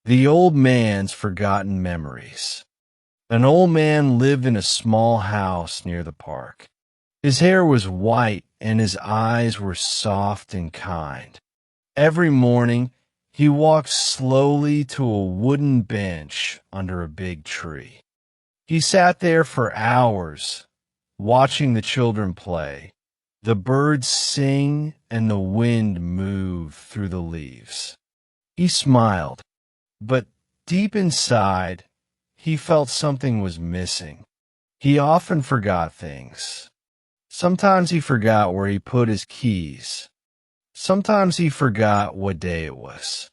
The Old Man's Forgotten Memories. An old man lived in a small house near the park. His hair was white and his eyes were soft and kind. Every morning, he walked slowly to a wooden bench under a big tree. He sat there for hours, watching the children play, the birds sing, and the wind move through the leaves. He smiled, but deep inside, he felt something was missing. He often forgot things. Sometimes he forgot where he put his keys. Sometimes he forgot what day it was.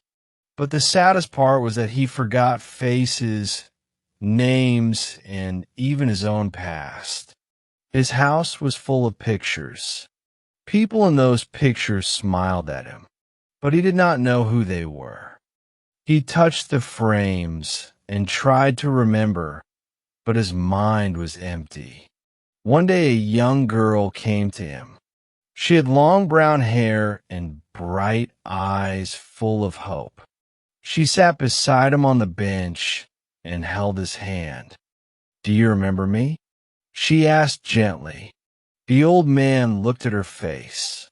But the saddest part was that he forgot faces, names, and even his own past. His house was full of pictures. People in those pictures smiled at him, but he did not know who they were. He touched the frames and tried to remember, but his mind was empty. One day a young girl came to him. She had long brown hair and bright eyes full of hope. She sat beside him on the bench and held his hand. "Do you remember me?" she asked gently. The old man looked at her face.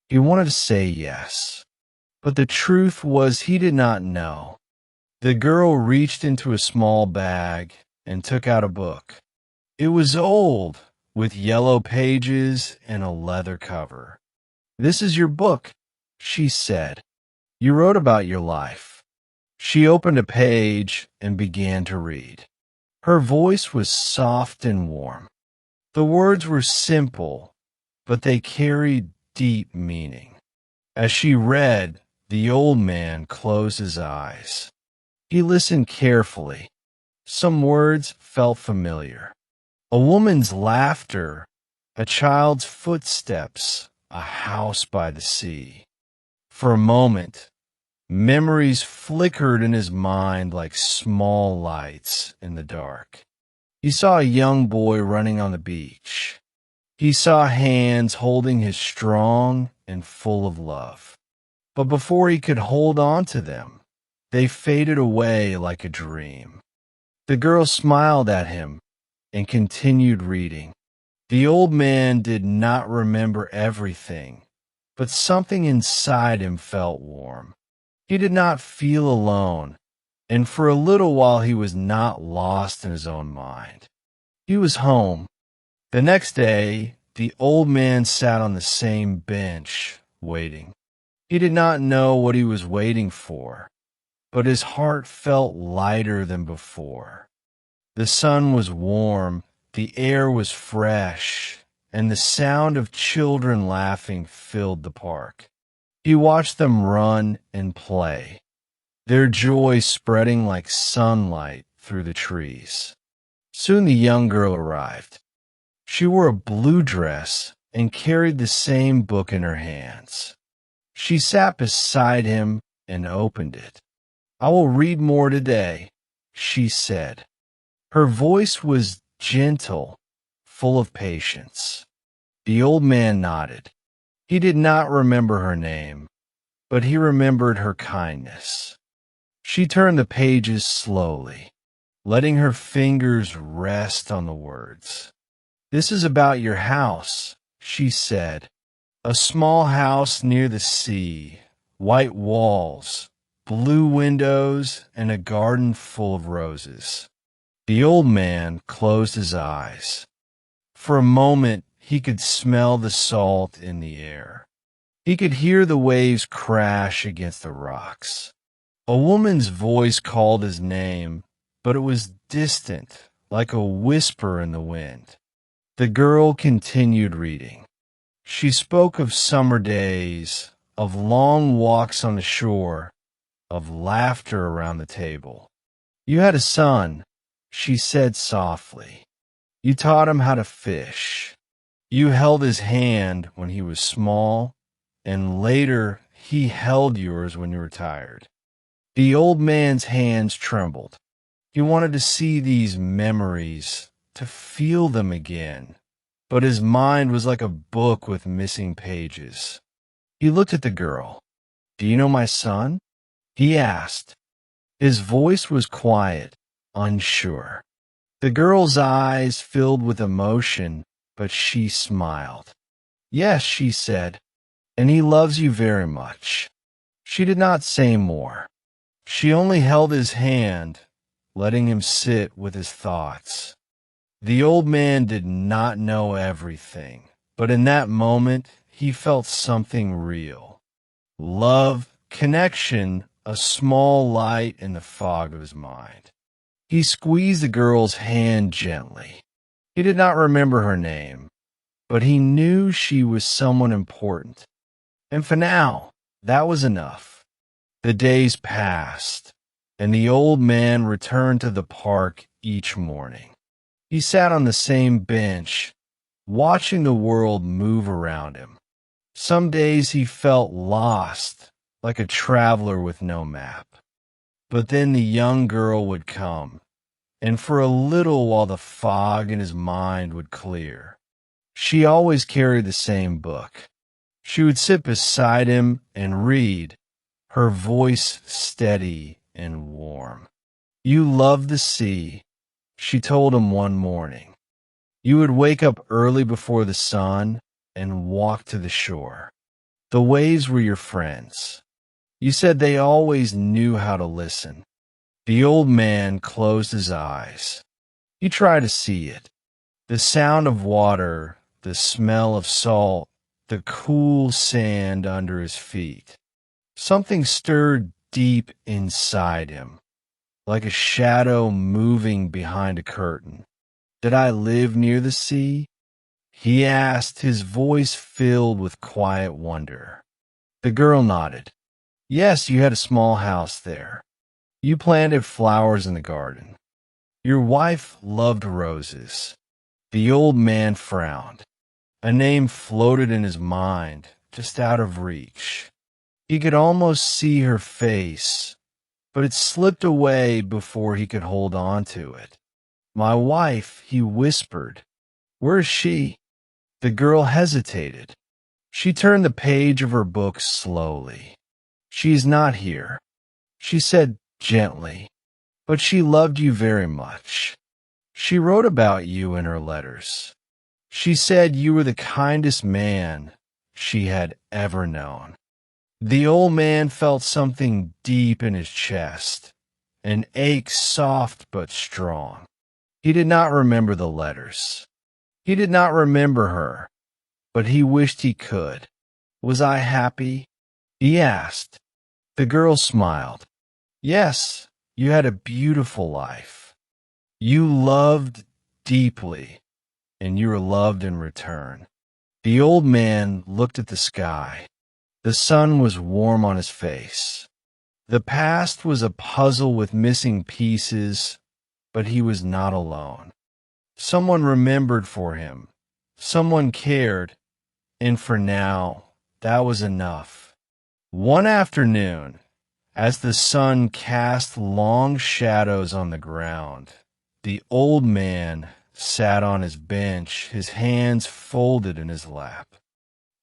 He wanted to say yes, but the truth was he did not know. The girl reached into a small bag and took out a book. It was old, with yellow pages and a leather cover. "This is your book," she said. "You wrote about your life." She opened a page and began to read. Her voice was soft and warm. The words were simple, but they carried deep meaning. As she read, the old man closed his eyes. He listened carefully. Some words felt familiar. A woman's laughter, a child's footsteps, a house by the sea. For a moment, memories flickered in his mind like small lights in the dark. He saw a young boy running on the beach. He saw hands holding his strong and full of love. But before he could hold on to them, they faded away like a dream. The girl smiled at him and continued reading. The old man did not remember everything, but something inside him felt warm. He did not feel alone, and for a little while he was not lost in his own mind. He was home. The next day, the old man sat on the same bench, waiting. He did not know what he was waiting for, but his heart felt lighter than before. The sun was warm, the air was fresh, and the sound of children laughing filled the park. He watched them run and play, their joy spreading like sunlight through the trees. Soon the young girl arrived. She wore a blue dress and carried the same book in her hands. She sat beside him and opened it. "I will read more today," she said. Her voice was gentle, full of patience. The old man nodded. He did not remember her name, but he remembered her kindness. She turned the pages slowly, letting her fingers rest on the words. "This is about your house," she said. "A small house near the sea, white walls, blue windows, and a garden full of roses." The old man closed his eyes. For a moment, he could smell the salt in the air. He could hear the waves crash against the rocks. A woman's voice called his name, but it was distant, like a whisper in the wind. The girl continued reading. She spoke of summer days, of long walks on the shore, of laughter around the table. "You had a son," she said softly. "You taught him how to fish. You held his hand when he was small, and later he held yours when you were tired." The old man's hands trembled. He wanted to see these memories, to feel them again, but his mind was like a book with missing pages. He looked at the girl. "Do you know my son?" he asked. His voice was quiet, unsure. The girl's eyes filled with emotion, but she smiled. "Yes," she said, "and he loves you very much." She did not say more. She only held his hand, letting him sit with his thoughts. The old man did not know everything, but in that moment he felt something real. Love, connection, a small light in the fog of his mind. He squeezed the girl's hand gently. He did not remember her name, but he knew she was someone important. And for now, that was enough. The days passed, and the old man returned to the park each morning. He sat on the same bench, watching the world move around him. Some days he felt lost, like a traveler with no map. But then the young girl would come, and for a little while the fog in his mind would clear. She always carried the same book. She would sit beside him and read, her voice steady and warm. "You love the sea," she told him one morning. "You would wake up early before the sun and walk to the shore. The waves were your friends. You said they always knew how to listen." The old man closed his eyes. He tried to see it. The sound of water, the smell of salt, the cool sand under his feet. Something stirred deep inside him, like a shadow moving behind a curtain. "Did I live near the sea?" he asked, his voice filled with quiet wonder. The girl nodded. "Yes, you had a small house there. You planted flowers in the garden. Your wife loved roses." The old man frowned. A name floated in his mind, just out of reach. He could almost see her face, but it slipped away before he could hold on to it. "My wife," he whispered. "Where is she?" The girl hesitated. She turned the page of her book slowly. "She is not here," she said gently, "but she loved you very much. She wrote about you in her letters. She said you were the kindest man she had ever known." The old man felt something deep in his chest, an ache soft but strong. He did not remember the letters. He did not remember her, but he wished he could. "Was I happy?" he asked. The girl smiled. "Yes, you had a beautiful life. You loved deeply, and you were loved in return." The old man looked at the sky. The sun was warm on his face. The past was a puzzle with missing pieces, but he was not alone. Someone remembered for him. Someone cared, and for now, that was enough. One afternoon, as the sun cast long shadows on the ground, the old man sat on his bench, his hands folded in his lap.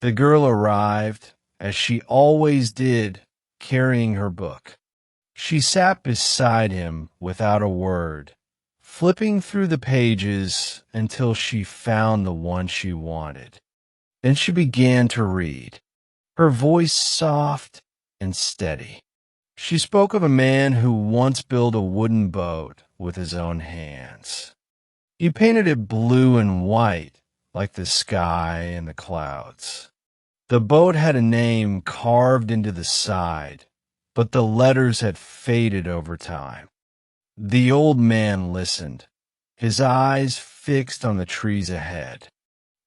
The girl arrived, as she always did, carrying her book. She sat beside him without a word, flipping through the pages until she found the one she wanted. Then she began to read, her voice soft and steady. She spoke of a man who once built a wooden boat with his own hands. He painted it blue and white, like the sky and the clouds. The boat had a name carved into the side, but the letters had faded over time. The old man listened, his eyes fixed on the trees ahead.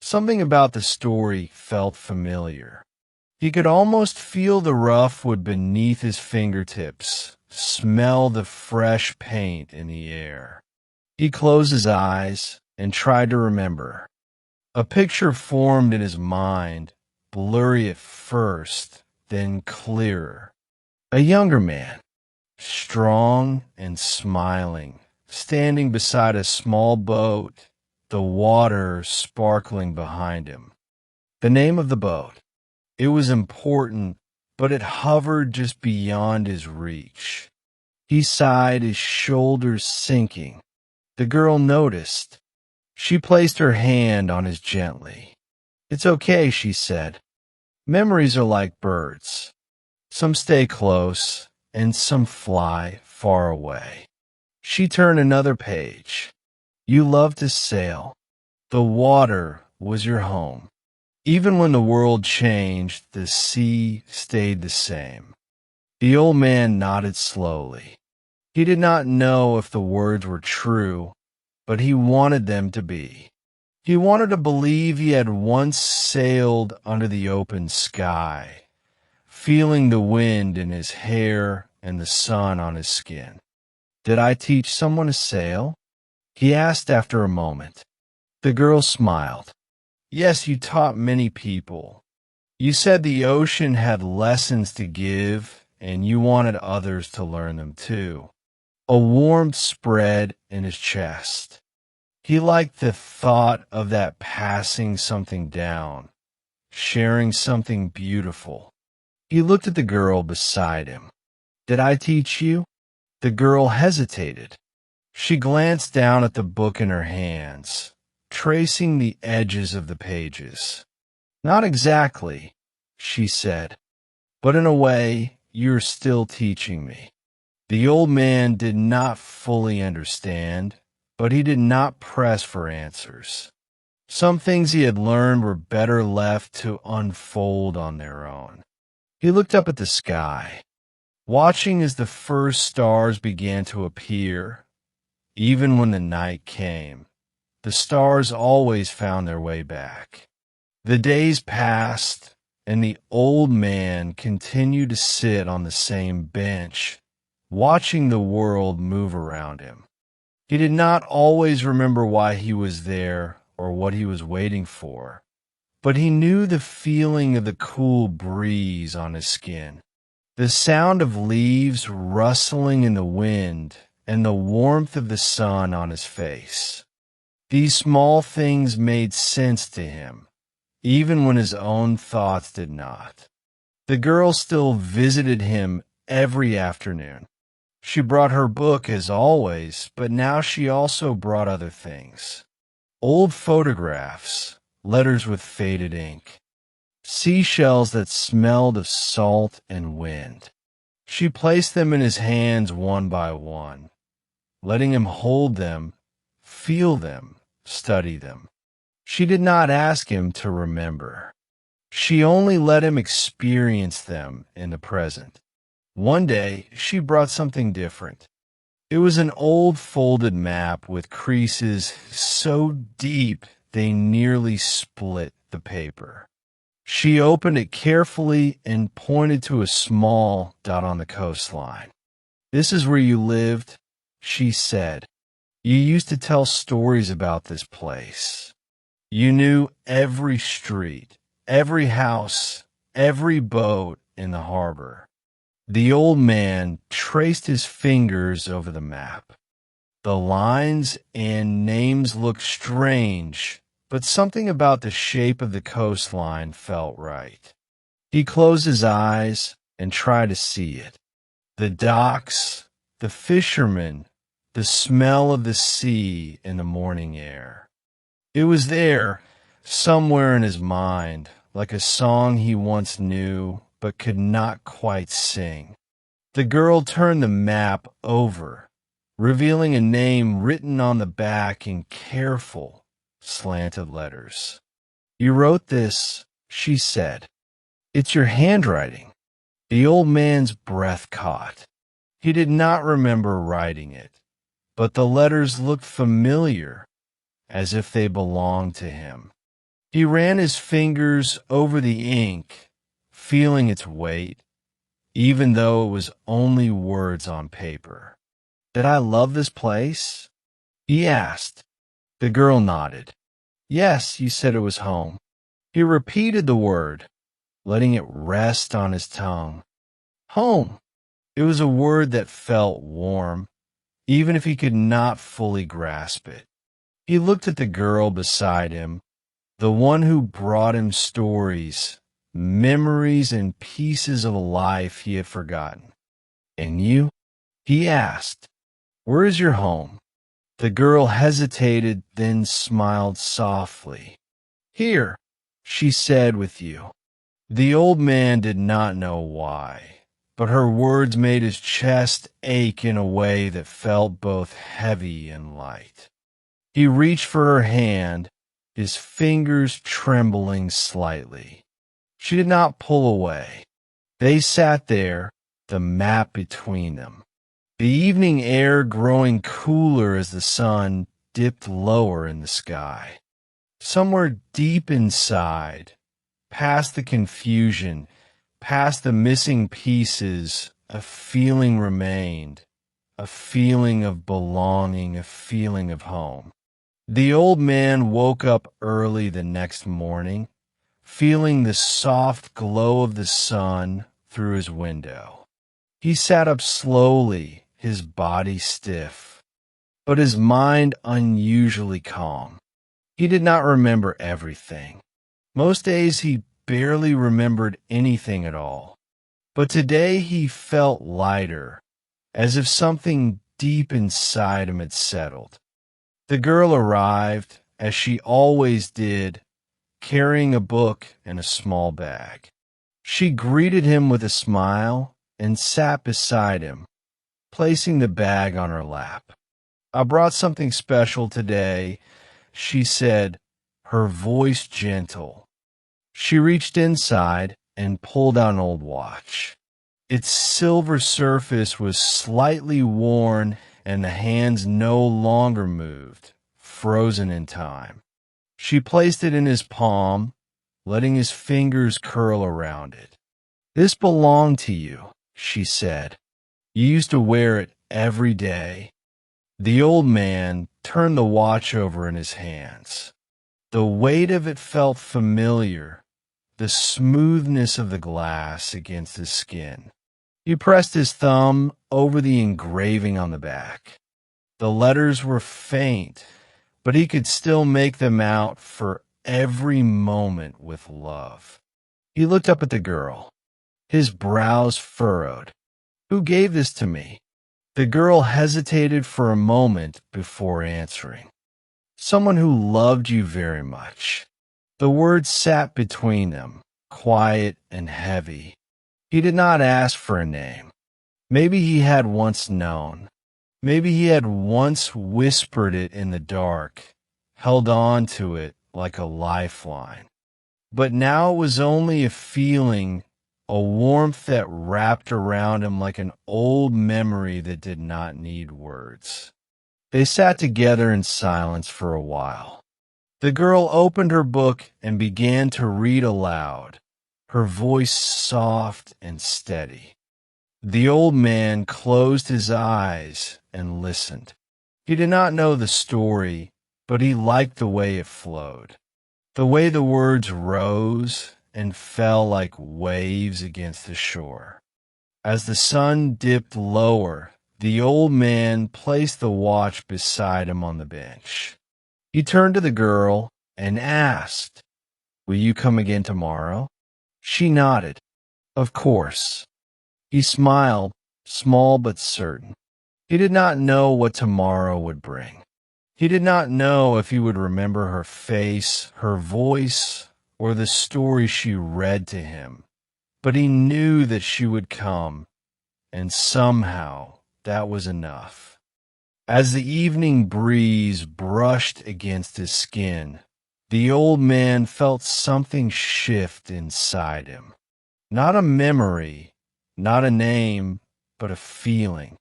Something about the story felt familiar. He could almost feel the rough wood beneath his fingertips, smell the fresh paint in the air. He closed his eyes and tried to remember. A picture formed in his mind, blurry at first, then clearer. A younger man, strong and smiling, standing beside a small boat, the water sparkling behind him. The name of the boat. It was important, but it hovered just beyond his reach. He sighed, his shoulders sinking. The girl noticed. She placed her hand on his gently. "It's okay," she said. "Memories are like birds. Some stay close, and some fly far away." She turned another page. "You loved to sail. The water was your home. Even when the world changed, the sea stayed the same." The old man nodded slowly. He did not know if the words were true, but he wanted them to be. He wanted to believe he had once sailed under the open sky, feeling the wind in his hair and the sun on his skin. "Did I teach someone to sail?" he asked after a moment. The girl smiled. "Yes, you taught many people. You said the ocean had lessons to give, and you wanted others to learn them too." A warmth spread in his chest. He liked the thought of that, passing something down, sharing something beautiful. He looked at the girl beside him. "Did I teach you?" The girl hesitated. She glanced down at the book in her hands, tracing the edges of the pages. "Not exactly," she said, "but in a way, you're still teaching me." The old man did not fully understand, but he did not press for answers. Some things he had learned were better left to unfold on their own. He looked up at the sky, watching as the first stars began to appear. Even when the night came, the stars always found their way back. The days passed, and the old man continued to sit on the same bench, watching the world move around him. He did not always remember why he was there or what he was waiting for, but he knew the feeling of the cool breeze on his skin, the sound of leaves rustling in the wind, and the warmth of the sun on his face. These small things made sense to him, even when his own thoughts did not. The girl still visited him every afternoon. She brought her book as always, but now she also brought other things. Old photographs, letters with faded ink, seashells that smelled of salt and wind. She placed them in his hands one by one, letting him hold them, feel them, study them. She did not ask him to remember. She only let him experience them in the present. One day, she brought something different. It was an old folded map with creases so deep they nearly split the paper. She opened it carefully and pointed to a small dot on the coastline. "This is where you lived," she said. "You used to tell stories about this place. You knew every street, every house, every boat in the harbor." The old man traced his fingers over the map. The lines and names looked strange, but something about the shape of the coastline felt right. He closed his eyes and tried to see it. The docks, the fishermen, the smell of the sea in the morning air. It was there, somewhere in his mind, like a song he once knew but could not quite sing. The girl turned the map over, revealing a name written on the back in careful, slanted letters. "You wrote this," she said. "It's your handwriting." The old man's breath caught. He did not remember writing it, but the letters looked familiar, as if they belonged to him. He ran his fingers over the ink, feeling its weight, even though it was only words on paper. "Did I love this place?" he asked. The girl nodded. "Yes, you said it was home." He repeated the word, letting it rest on his tongue. Home. It was a word that felt warm, even if he could not fully grasp it. He looked at the girl beside him, the one who brought him stories, memories, and pieces of a life he had forgotten. "And you?" He asked, "Where is your home?" The girl hesitated, then smiled softly. "Here," she said, "with you." The old man did not know why, but her words made his chest ache in a way that felt both heavy and light. He reached for her hand, his fingers trembling slightly. She did not pull away. They sat there, the map between them. The evening air growing cooler as the sun dipped lower in the sky. Somewhere deep inside, past the confusion, past the missing pieces, a feeling remained, a feeling of belonging, a feeling of home. The old man woke up early the next morning, feeling the soft glow of the sun through his window. He sat up slowly, his body stiff, but his mind unusually calm. He did not remember everything. Most days he barely remembered anything at all. But today he felt lighter, as if something deep inside him had settled. The girl arrived, as she always did, carrying a book and a small bag. She greeted him with a smile and sat beside him, placing the bag on her lap. "I brought something special today," she said, her voice gentle. She reached inside and pulled out an old watch. Its silver surface was slightly worn and the hands no longer moved, frozen in time. She placed it in his palm, letting his fingers curl around it. "This belonged to you," she said. "You used to wear it every day." The old man turned the watch over in his hands. The weight of it felt familiar, the smoothness of the glass against his skin. He pressed his thumb over the engraving on the back. The letters were faint, but he could still make them out, "For every moment with love." He looked up at the girl, his brows furrowed. "Who gave this to me?" The girl hesitated for a moment before answering. "Someone who loved you very much." The words sat between them, quiet and heavy. He did not ask for a name. Maybe he had once known. Maybe he had once whispered it in the dark, held on to it like a lifeline. But now it was only a feeling, a warmth that wrapped around him like an old memory that did not need words. They sat together in silence for a while. The girl opened her book and began to read aloud, her voice soft and steady. The old man closed his eyes and listened. He did not know the story, but he liked the way it flowed, the way the words rose and fell like waves against the shore. As the sun dipped lower, the old man placed the watch beside him on the bench. He turned to the girl and asked, "Will you come again tomorrow?" She nodded. "Of course." He smiled, small but certain. He did not know what tomorrow would bring. He did not know if he would remember her face, her voice, or the story she read to him. But he knew that she would come, and somehow that was enough. As the evening breeze brushed against his skin, the old man felt something shift inside him. Not a memory, not a name, but a feeling.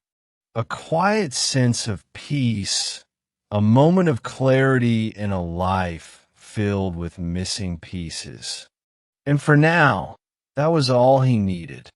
A quiet sense of peace, a moment of clarity in a life filled with missing pieces. And for now, that was all he needed.